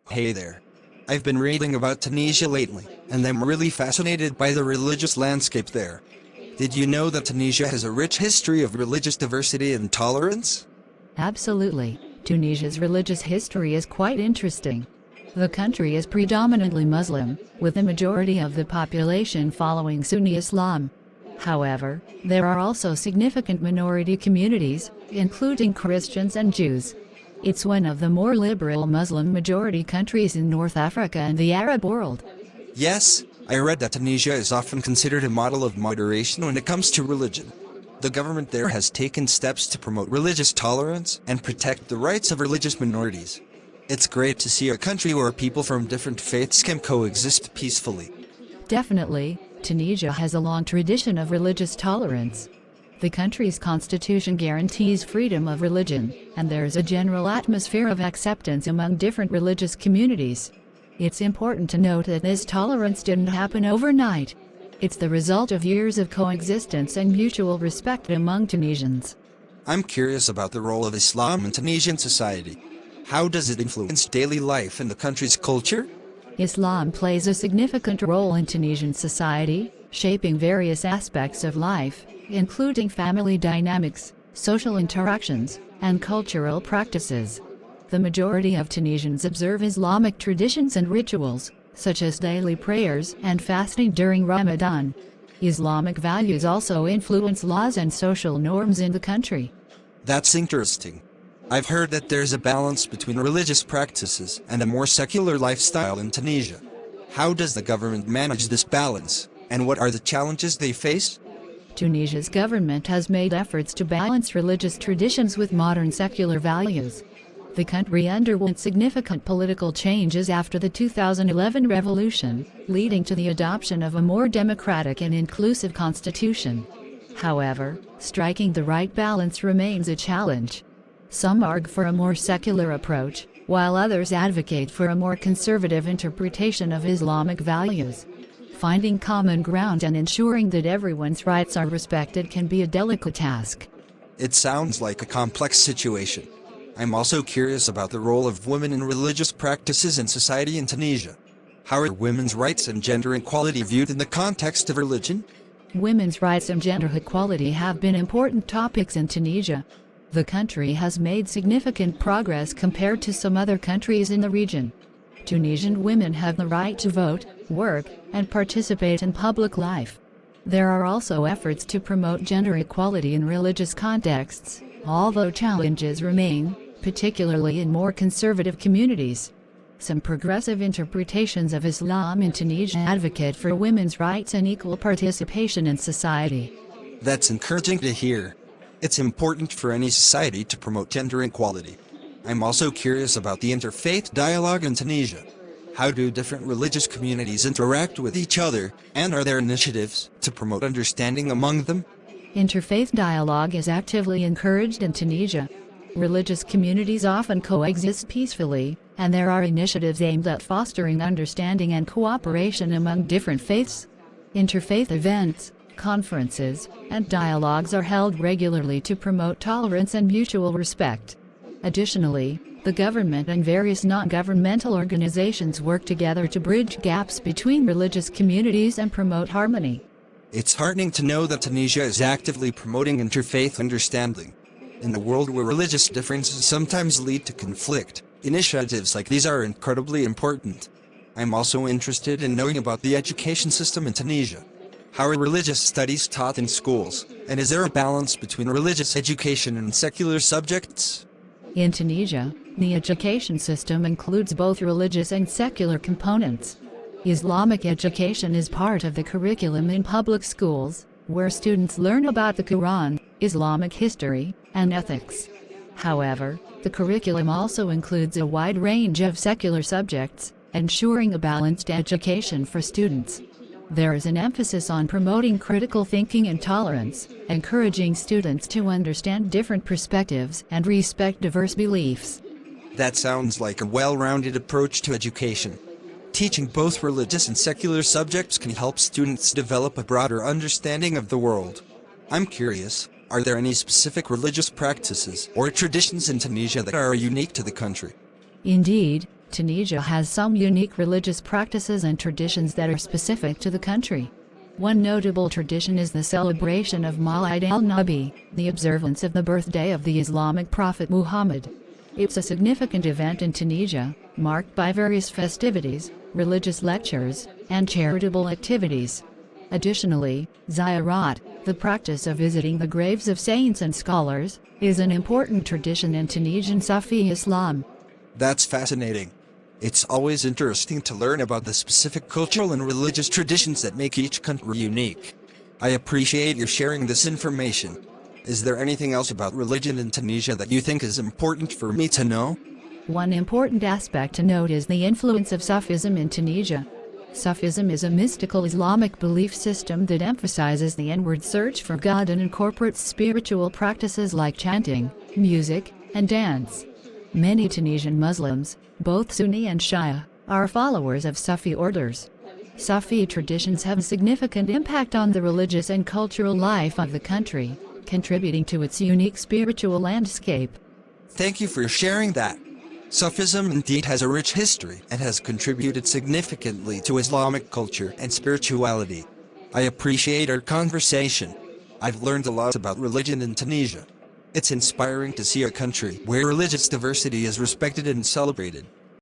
Hey there. I've been reading about Tunisia lately, and I'm really fascinated by the religious landscape there. Did you know that Tunisia has a rich history of religious diversity and tolerance? Absolutely. Tunisia's religious history is quite interesting. The country is predominantly Muslim, with the majority of the population following Sunni Islam. However, there are also significant minority communities, including Christians and Jews. It's one of the more liberal Muslim-majority countries in North Africa and the Arab world. Yes, I read that Tunisia is often considered a model of moderation when it comes to religion. The government there has taken steps to promote religious tolerance and protect the rights of religious minorities. It's great to see a country where people from different faiths can coexist peacefully. Definitely, Tunisia has a long tradition of religious tolerance. The country's constitution guarantees freedom of religion, and there's a general atmosphere of acceptance among different religious communities. It's important to note that this tolerance didn't happen overnight. It's the result of years of coexistence and mutual respect among Tunisians. I'm curious about the role of Islam in Tunisian society. How does it influence daily life and the country's culture? Islam plays a significant role in Tunisian society, shaping various aspects of life, including family dynamics, social interactions, and cultural practices. The majority of Tunisians observe Islamic traditions and rituals, such as daily prayers and fasting during Ramadan. Islamic values also influence laws and social norms in the country. That's interesting. I've heard that there's a balance between religious practices and a more secular lifestyle in Tunisia. How does the government manage this balance, and what are the challenges they face? Tunisia's government has made efforts to balance religious traditions with modern secular values. The country underwent significant political changes after the 2011 revolution, leading to the adoption of a more democratic and inclusive constitution. However, striking the right balance remains a challenge. Some argue for a more secular approach, while others advocate for a more conservative interpretation of Islamic values. Finding common ground and ensuring that everyone's rights are respected can be a delicate task. It sounds like a complex situation. I'm also curious about the role of women in religious practices and society in Tunisia. How are women's rights and gender equality viewed in the context of religion? Women's rights and gender equality have been important topics in Tunisia. The country has made significant progress compared to some other countries in the region. Tunisian women have the right to vote, work, and participate in public life. There are also efforts to promote gender equality in religious contexts, although challenges remain, particularly in more conservative communities. Some progressive interpretations of Islam in Tunisia advocate for women's rights and equal participation in society. That's encouraging to hear. It's important for any society to promote gender equality. I'm also curious about the Interfaith Dialogue in Tunisia. How do different religious communities interact with each other, and are there initiatives to promote understanding among them? Interfaith dialogue is actively encouraged in Tunisia. Religious communities often coexist peacefully, and there are initiatives aimed at fostering understanding and cooperation among different faiths. Interfaith events, conferences, and dialogues are held regularly to promote tolerance and mutual respect. Additionally, the government and various non-governmental organizations work together to bridge gaps between religious communities and promote harmony. It's heartening to know that Tunisia is actively promoting interfaith understanding. In a world where religious differences sometimes lead to conflict, initiatives like these are incredibly important. I'm also interested in knowing about the education system in Tunisia. How are religious studies taught in schools, and is there a balance between religious education and secular subjects? In Tunisia, the education system includes both religious and secular components. Islamic education is part of the curriculum in public schools, where students learn about the Quran, Islamic history, and ethics. However, the curriculum also includes a wide range of secular subjects, ensuring a balanced education for students. There is an emphasis on promoting critical thinking and tolerance, encouraging students to understand different perspectives and respect diverse beliefs. That sounds like a well-rounded approach to education. Teaching both religious and secular subjects can help students develop a broader understanding of the world. I'm curious, are there any specific religious practices or traditions in Tunisia that are unique to the country? Indeed, Tunisia has some unique religious practices and traditions that are specific to the country. One notable tradition is the celebration of Mawlid al-Nabi, the observance of the birthday of the Islamic prophet Muhammad. It's a significant event in Tunisia, marked by various festivities, religious lectures, and charitable activities. Additionally, ziyarat, the practice of visiting the graves of saints and scholars, is an important tradition in Tunisian Sufi Islam. That's fascinating. It's always interesting to learn about the specific cultural and religious traditions that make each country unique. I appreciate your sharing this information. Is there anything else about religion in Tunisia that you think is important for me to know? One important aspect to note is the influence of Sufism in Tunisia. Sufism is a mystical Islamic belief system that emphasizes the inward search for God and incorporates spiritual practices like chanting, music, and dance. Many Tunisian Muslims, both Sunni and Shia, are followers of Sufi orders. Sufi traditions have a significant impact on the religious and cultural life of the country, contributing to its unique spiritual landscape. Thank you for sharing that. Sufism indeed has a rich history and has contributed significantly to Islamic culture and spirituality. I appreciate our conversation. I've learned a lot about religion in Tunisia. It's inspiring to see a country where religious diversity is respected and celebrated.